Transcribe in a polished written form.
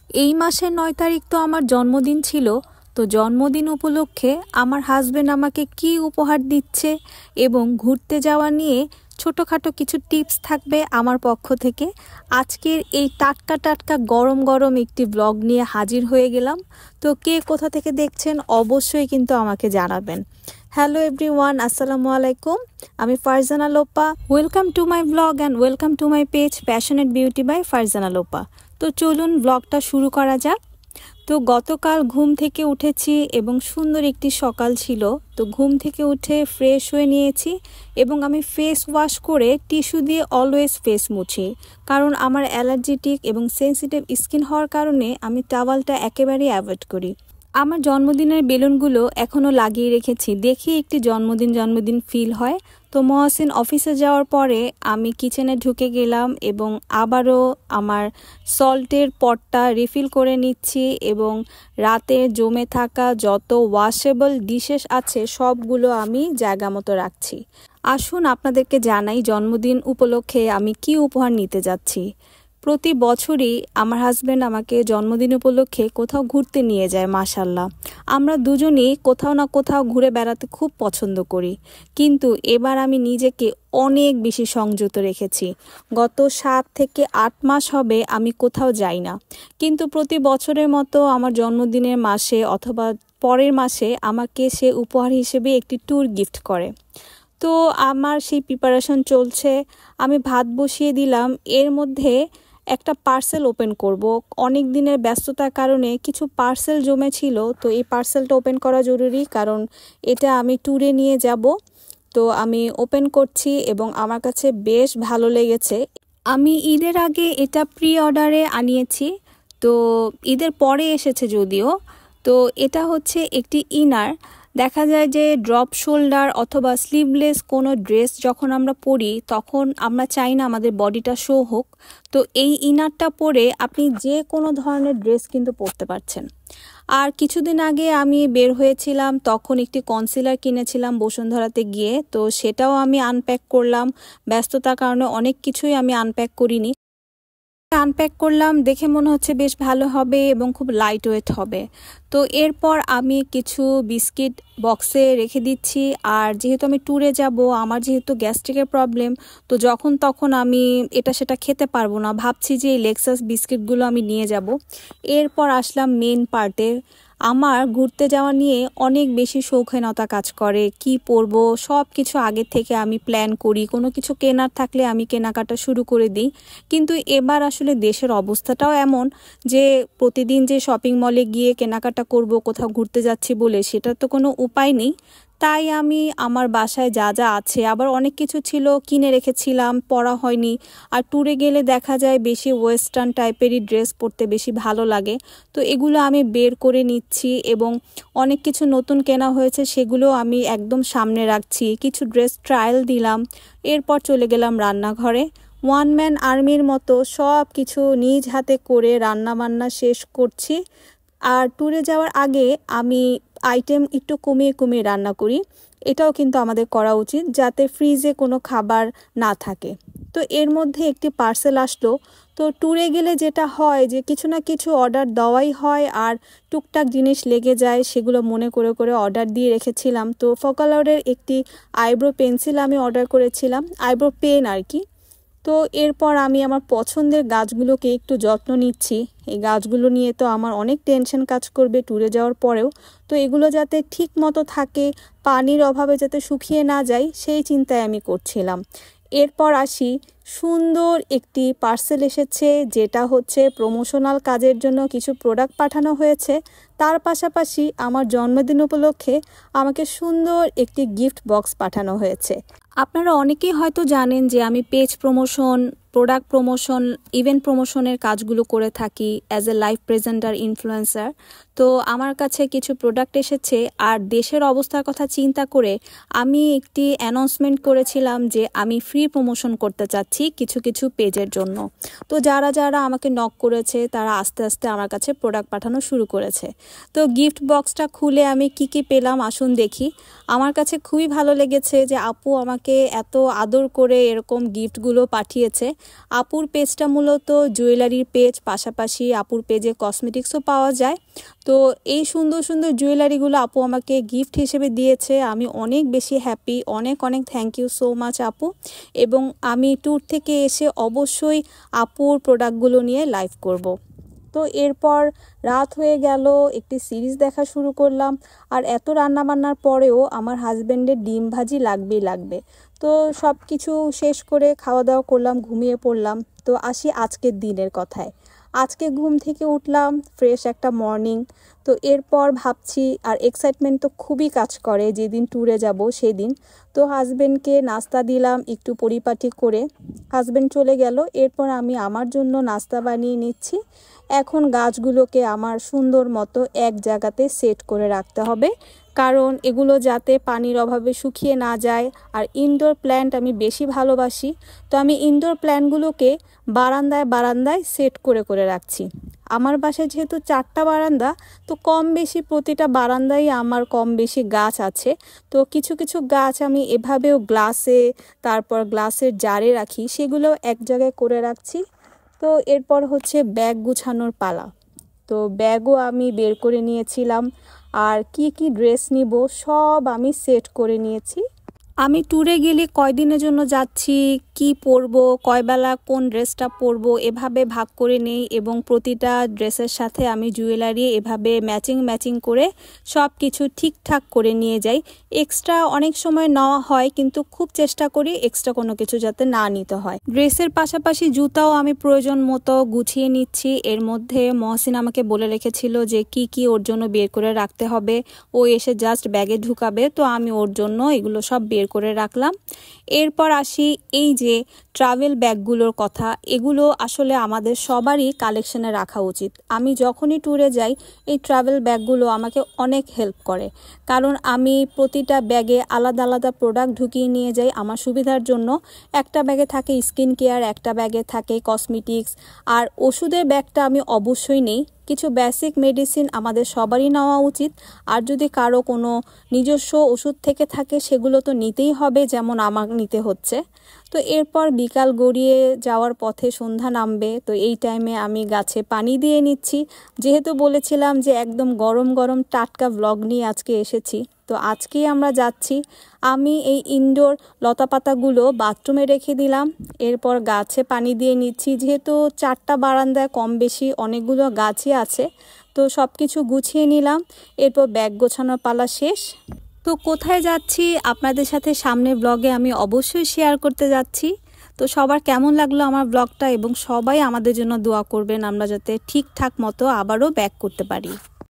এই মাসের ৯ তারিখ তো আমার জন্মদিন ছিল। তো জন্মদিন উপলক্ষে আমার হাজবেন্ড আমাকে কি উপহার দিচ্ছে এবং ঘুরতে যাওয়া নিয়ে ছোটোখাটো কিছু টিপস থাকবে আমার পক্ষ থেকে। আজকের এই টাটকা টাটকা গরম গরম একটি ব্লগ নিয়ে হাজির হয়ে গেলাম। তো কে কোথা থেকে দেখছেন অবশ্যই কিন্তু আমাকে জানাবেন। হ্যালো এভরিওয়ান, আসসালামু আলাইকুম। আমি Farzana Lopa. Welcome to my blog and welcome to my page passionate beauty by Farzana Lopa. তো চলুন ব্লগটা শুরু করা যাক। তো গতকাল ঘুম থেকে উঠেছি এবং সুন্দর একটি সকাল ছিল। তো ঘুম থেকে উঠে ফ্রেশ হয়ে নিয়েছি এবং আমি ফেস ওয়াশ করে টিস্যু দিয়ে অলওয়েজ ফেস মুছি, কারণ আমার অ্যালার্জেটিক এবং সেন্সিটিভ স্কিন হওয়ার কারণে আমি টাওয়ালটা একেবারেই অ্যাভয়েড করি। আমার জন্মদিনের বেলুনগুলো এখনও লাগিয়ে রেখেছি, দেখি একটি জন্মদিন ফিল হয়। তো মহসিন অফিসে যাওয়ার পরে আমি কিচেনে ঢুকে গেলাম এবং আবারও আমার সল্টের পটটা রিফিল করে নিচ্ছি এবং রাতে জমে থাকা যত ওয়াশেবল ডিশেস আছে সবগুলো আমি জায়গা মতো রাখছি। আসুন আপনাদেরকে জানাই জন্মদিন উপলক্ষে আমি কি উপহার নিতে যাচ্ছি। প্রতি বছরই আমার হাজব্যান্ড আমাকে জন্মদিন উপলক্ষে কোথাও ঘুরতে নিয়ে যায়। মাশাল্লাহ, আমরা দুজনেই কোথাও না কোথাও ঘুরে বেড়াতে খুব পছন্দ করি, কিন্তু এবার আমি নিজেকে অনেক বেশি সংযত রেখেছি। গত 7 থেকে 8 মাস হবে আমি কোথাও যাই না, কিন্তু প্রতি বছরের মতো আমার জন্মদিনের মাসে অথবা পরের মাসে আমাকে সে উপহার হিসেবে একটি ট্যুর গিফট করে। তো আমার সেই প্রিপারেশন চলছে। আমি ভাত বসিয়ে দিলাম, এর মধ্যে একটা পার্সেল ওপেন করব। অনেক দিনের ব্যস্ততার কারণে কিছু পার্সেল জমে ছিল, তো এই পার্সেলটা ওপেন করা জরুরি, কারণ এটা আমি ট্যুরে নিয়ে যাব। তো আমি ওপেন করছি এবং আমার কাছে বেশ ভালো লেগেছে। আমি ঈদের আগে এটা প্রি অর্ডারে আনিয়েছি, তো ঈদের পরে এসেছে যদিও। তো এটা হচ্ছে একটি ইনার। দেখা যায় যে ড্রপ শোল্ডার অথবা স্লিভলেস কোনো ড্রেস যখন আমরা পরি তখন আমরা চাই না আমাদের বডিটা শো হোক। তো এই ইনারটা পরে আপনি যে কোনো ধরনের ড্রেস কিন্তু পরতে পারছেন। আর কিছুদিন আগে আমি বের হয়েছিলাম, তখন একটি কনসিলার কিনেছিলাম বসুন্ধরাতে গিয়ে, তো সেটাও আমি আনপ্যাক করলাম। ব্যস্ততার কারণে অনেক কিছুই আমি আনপ্যাক করিনি। আনপ্যাক করলাম, দেখে মনে হচ্ছে বেশ ভালো হবে এবং খুব লাইট ওয়েট হবে। তো এরপর আমি কিছু বিস্কিট বক্সে রেখে দিচ্ছি। আর যেহেতু আমি ট্যুরে যাব, আমার যেহেতু গ্যাস্ট্রিকের প্রবলেম, তো যখন তখন আমি এটা সেটা খেতে পারবো না, ভাবছি যে এই লেক্সাস বিস্কিটগুলো আমি নিয়ে যাব। এরপর আসলাম মেন পার্টে। আমার ঘুরতে যাওয়া নিয়ে অনেক বেশি শৌখিনতা কাজ করে। কি পরবো সব কিছু আগে থেকে আমি প্ল্যান করি, কোনো কিছু কেনার থাকলে আমি কেনাকাটা শুরু করে দিই। কিন্তু এবার আসলে দেশের অবস্থাটাও এমন যে প্রতিদিন যে শপিং মলে গিয়ে কেনাকাটা করব কোথাও ঘুরতে যাচ্ছি বলে, সেটার তো কোনো উপায় নেই। তাই আমি আমার বাসায় যা যা আছে, আবার অনেক কিছু ছিল কিনে রেখেছিলাম, পরা হয়নি। আর ট্যুরে গেলে দেখা যায় বেশি ওয়েস্টার্ন টাইপেরই ড্রেস পরতে বেশি ভালো লাগে। তো এগুলো আমি বের করে নিচ্ছি এবং অনেক কিছু নতুন কেনা হয়েছে সেগুলো আমি একদম সামনে রাখছি। কিছু ড্রেস ট্রায়াল দিলাম, এরপর চলে গেলাম রান্নাঘরে। ওয়ান ম্যান আর্মির মতো সব কিছু নিজ হাতে করে রান্না বান্না শেষ করছি। আর ট্যুরে যাওয়ার আগে আমি আইটেম একটু কমিয়ে কমিয়ে রান্না করি। এটাও কিন্তু আমাদের করা উচিত, যাতে ফ্রিজে কোনো খাবার না থাকে। তো এর মধ্যে একটি পার্সেল আসলো। তো ট্যুরে গেলে যেটা হয় যে কিছু না কিছু অর্ডার দেওয়াই হয় আর টুকটাক জিনিস লেগে যায়, সেগুলো মনে করে করে অর্ডার দিয়ে রেখেছিলাম। তো ফোকালারের একটি আইব্রো পেন্সিল আমি অর্ডার করেছিলাম, আইব্রো পেন আর কি। তো এরপর আমি আমার পছন্দের গাছগুলোকে একটু যত্ন নিচ্ছি। এই গাছগুলো নিয়ে তো আমার অনেক টেনশন কাজ করবে ট্যুরে যাওয়ার পরেও। তো এগুলো যাতে ঠিক মতো থাকে, পানির অভাবে যাতে শুকিয়ে না যায়, সেই চিন্তায় আমি করছিলাম। এরপর আসি, সুন্দর একটি পার্সেল এসেছে, যেটা হচ্ছে প্রমোশনাল কাজের জন্য কিছু প্রোডাক্ট পাঠানো হয়েছে। তার পাশাপাশি আমার জন্মদিন উপলক্ষে আমাকে সুন্দর একটি গিফট বক্স পাঠানো হয়েছে। আপনারা অনেকেই হয়তো জানেন যে আমি page promotion, product promotion, event প্রমোশনের কাজগুলো করে থাকি as a live presenter, influencer. তো আমার কাছে কিছু প্রোডাক্ট এসেছে, আর দেশের অবস্থার কথা চিন্তা করে আমি একটি অ্যানাউন্সমেন্ট করেছিলাম যে আমি ফ্রি প্রমোশন করতে চাচ্ছি কিছু কিছু পেজের জন্য। তো যারা যারা আমাকে নক করেছে তারা আস্তে আস্তে আমার কাছে প্রোডাক্ট পাঠানো শুরু করেছে। তো গিফট বক্সটা খুলে আমি কি কি পেলাম আসুন দেখি। আমার কাছে খুবই ভালো লেগেছে যে আপু আমাকে এত আদর করে এরকম গিফটগুলো পাঠিয়েছে। আপুর পেজটা মূলত জুয়েলারির পেজ, পাশাপাশি আপুর পেজে কসমেটিক্সও পাওয়া যায়। তো এই সুন্দর সুন্দর জুয়েলারিগুলো আপু আমাকে গিফট হিসেবে দিয়েছে। আমি অনেক বেশি হ্যাপি, অনেক অনেক থ্যাংক ইউ সো মাচ আপু। এবং আমি ট্যুর থেকে এসে অবশ্যই আপুর প্রোডাক্টগুলো নিয়ে লাইভ করব। তো এরপর রাত হয়ে গেল, একটি সিরিজ দেখা শুরু করলাম। আর এত রান্নাবান্নার পরেও আমার হাজব্যান্ডের ডিম ভাজি লাগবে। তো সব কিছু শেষ করে খাওয়া দাওয়া করলাম, ঘুমিয়ে পড়লাম। তো আসি আজকের দিনের কথায়। আজকে ঘুম থেকে উঠলাম, ফ্রেশ একটা মর্নিং। তো এরপর ভাবছি, আর এক্সাইটমেন্ট তো খুবই কাজ করে যেদিন ট্যুরে যাব সেদিন। তো হাজব্যান্ডকে নাস্তা দিলাম একটু পরিপাটি করে। হাজব্যান্ড চলে গেল, এরপর আমি আমার জন্য নাস্তা বানিয়ে নিচ্ছি। এখন গাছগুলোকে আমার সুন্দর মতো এক জায়গাতে সেট করে রাখতে হবে, কারণ এগুলো যাতে পানির অভাবে শুকিয়ে না যায়। আর ইনডোর প্ল্যান্ট আমি বেশি ভালোবাসি, তো আমি ইনডোর প্ল্যান্টগুলোকে বারান্দায় সেট করে রাখছি। আমার বাসায় যেহেতু 4টা বারান্দা, তো কম বেশি প্রতিটা বারান্দায় আমার কম বেশি গাছ আছে। তো কিছু কিছু গাছ আমি এভাবেও গ্লাসে, তারপর গ্লাসের জারে রাখি, সেগুলোও এক জায়গায় করে রাখছি। তো এরপর হচ্ছে ব্যাগ গুছানোর পালা। তো ব্যাগও আমি বের করে নিয়েছিলাম, আর কি ড্রেস নিব সব আমি সেট করে নিয়েছি। আমি ট্যুরে গেলে কয়দিনের জন্য যাচ্ছি, কি পরবো, কয়বেলা কোন ড্রেসটা পরবো, এভাবে ভাগ করে নেই। এবং প্রতিটা ড্রেসের সাথে আমি জুয়েলারি এভাবে ম্যাচিং করে সব কিছু ঠিকঠাক করে নিয়ে যাই। এক্সট্রা অনেক সময় নেওয়া হয়, কিন্তু খুব চেষ্টা করি এক্সট্রা কোনো কিছু যাতে না নিতে হয়। ড্রেসের পাশাপাশি জুতাও আমি প্রয়োজন মতো গুছিয়ে নিচ্ছি। এর মধ্যে মহসিন আমাকে বলে রেখেছিল যে কি ওর জন্য বের করে রাখতে হবে। ও এসে জাস্ট ব্যাগে ঢুকাবে, তো আমি ওর জন্য এগুলো সব বের করে রাখলাম। এরপর আসি এই যে ট্রাভেল ব্যাগগুলোর কথা। এগুলো আসলে আমাদের সবারই কালেকশনে রাখা উচিত। আমি যখনই ট্যুরে যাই এই ট্রাভেল ব্যাগগুলো আমাকে অনেক হেল্প করে, কারণ আমি প্রতিটা ব্যাগে আলাদা প্রোডাক্ট ঢুকিয়ে নিয়ে যাই আমার সুবিধার জন্য। একটা ব্যাগে থাকে স্কিন কেয়ার, একটা ব্যাগে থাকে কসমেটিক্স, আর ওষুধের ব্যাগটা আমি অবশ্যই নেই। কিছু বেসিক মেডিসিন আমাদের সবারই নেওয়া উচিত। আর যদি কারো কোনো নিজস্ব ওষুধ থেকে থাকে সেগুলো তো নিতেই হবে, যেমন আমার নিতে হচ্ছে। তো এরপর বিকাল গড়িয়ে যাওয়ার পথে সন্ধ্যা নামবে, তো এই টাইমে আমি গাছে পানি দিয়ে নিচ্ছি। যেহেতু বলেছিলাম যে একদম গরম টাটকা ব্লগ নিয়ে আজকে এসেছি, তো আজকেই আমরা যাচ্ছি। আমি এই ইনডোর লতাপাতাগুলো বাথরুমে রেখে দিলাম, এরপর গাছে পানি দিয়ে নিচ্ছি। যেহেতু 4টা বারান্দায় কম বেশি অনেকগুলো গাছই আছে, তো সব কিছু গুছিয়ে নিলাম। এরপর ব্যাগ গোছানোর পালা শেষ। তো কোথায় যাচ্ছি আপনাদের সাথে সামনের ব্লগে আমি অবশ্যই শেয়ার করতে যাচ্ছি। তো সবার কেমন লাগলো আমার ব্লগটা, এবং সবাই আমাদের জন্য দোয়া করবেন আমরা যাতে ঠিকঠাক মতো আবারও ব্যাক করতে পারি।